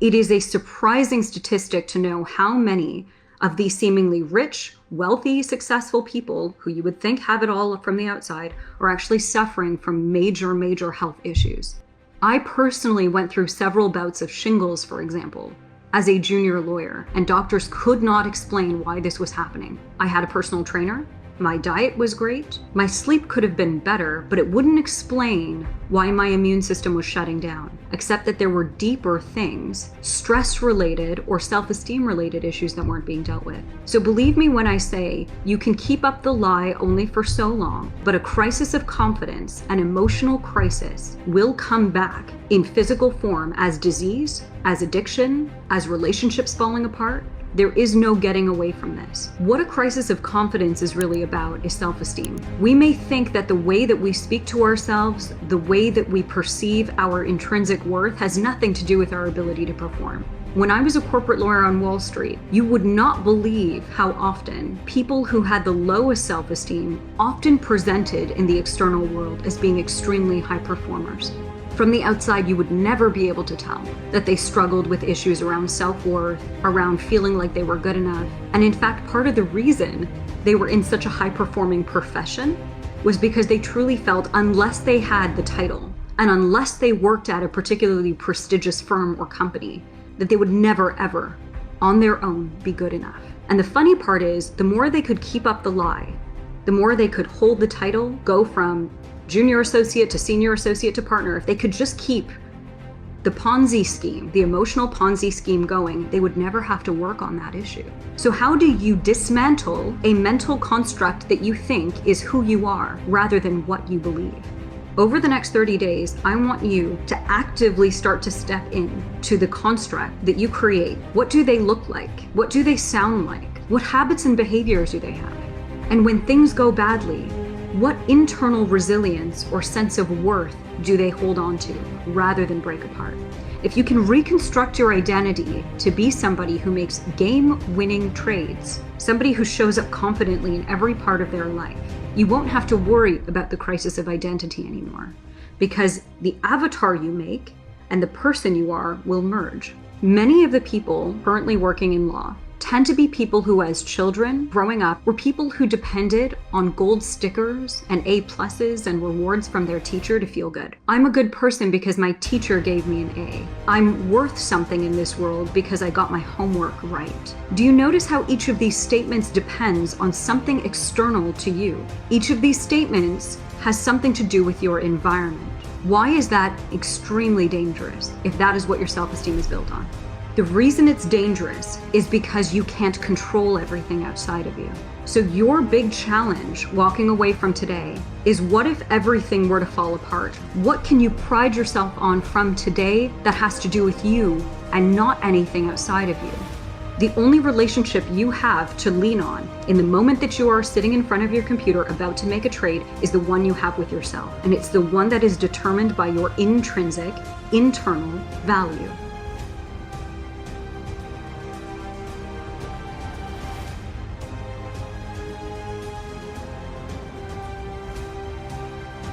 It is a surprising statistic to know how many of these seemingly rich, wealthy, successful people who you would think have it all from the outside are actually suffering from major health issues. I personally went through several bouts of shingles, for example, as a junior lawyer, and doctors could not explain why this was happening. I had a personal trainer. My diet was great. My sleep could have been better, but it wouldn't explain why my immune system was shutting down, except that there were deeper things, stress-related or self-esteem related issues that weren't being dealt with. So believe me when I say you can keep up the lie only for so long, but a crisis of confidence, an emotional crisis, will come back in physical form as disease, as addiction, as relationships falling apart. There is no getting away from this. What a crisis of confidence is really about is self-esteem. We may think that the way that we speak to ourselves, the way that we perceive our intrinsic worth has nothing to do with our ability to perform. When I was a corporate lawyer on Wall Street, you would not believe how often people who had the lowest self-esteem often presented in the external world as being extremely high performers. From the outside, you would never be able to tell that they struggled with issues around self-worth, around feeling like they were good enough. And in fact, part of the reason they were in such a high-performing profession was because they truly felt unless they had the title and unless they worked at a particularly prestigious firm or company, that they would never, ever, on their own, be good enough. And the funny part is, the more they could keep up the lie, the more they could hold the title, go from junior associate to senior associate to partner, if they could just keep the Ponzi scheme, the emotional Ponzi scheme going, they would never have to work on that issue. So how do you dismantle a mental construct that you think is who you are rather than what you believe? Over the next 30 days, I want you to actively start to step in to the construct that you create. What do they look like? What do they sound like? What habits and behaviors do they have? And when things go badly, what internal resilience or sense of worth do they hold on to rather than break apart? If you can reconstruct your identity to be somebody who makes game-winning trades, somebody who shows up confidently in every part of their life, you won't have to worry about the crisis of identity anymore, because the avatar you make and the person you are will merge. Many of the people currently working in law tend to be people who, as children growing up, were people who depended on gold stickers and A+ and rewards from their teacher to feel good. I'm a good person because my teacher gave me an A. I'm worth something in this world because I got my homework right. Do you notice how each of these statements depends on something external to you? Each of these statements has something to do with your environment. Why is that extremely dangerous if that is what your self-esteem is built on? The reason it's dangerous is because you can't control everything outside of you. So your big challenge walking away from today is, what if everything were to fall apart? What can you pride yourself on from today that has to do with you and not anything outside of you? The only relationship you have to lean on in the moment that you are sitting in front of your computer about to make a trade is the one you have with yourself. And it's the one that is determined by your intrinsic, internal value.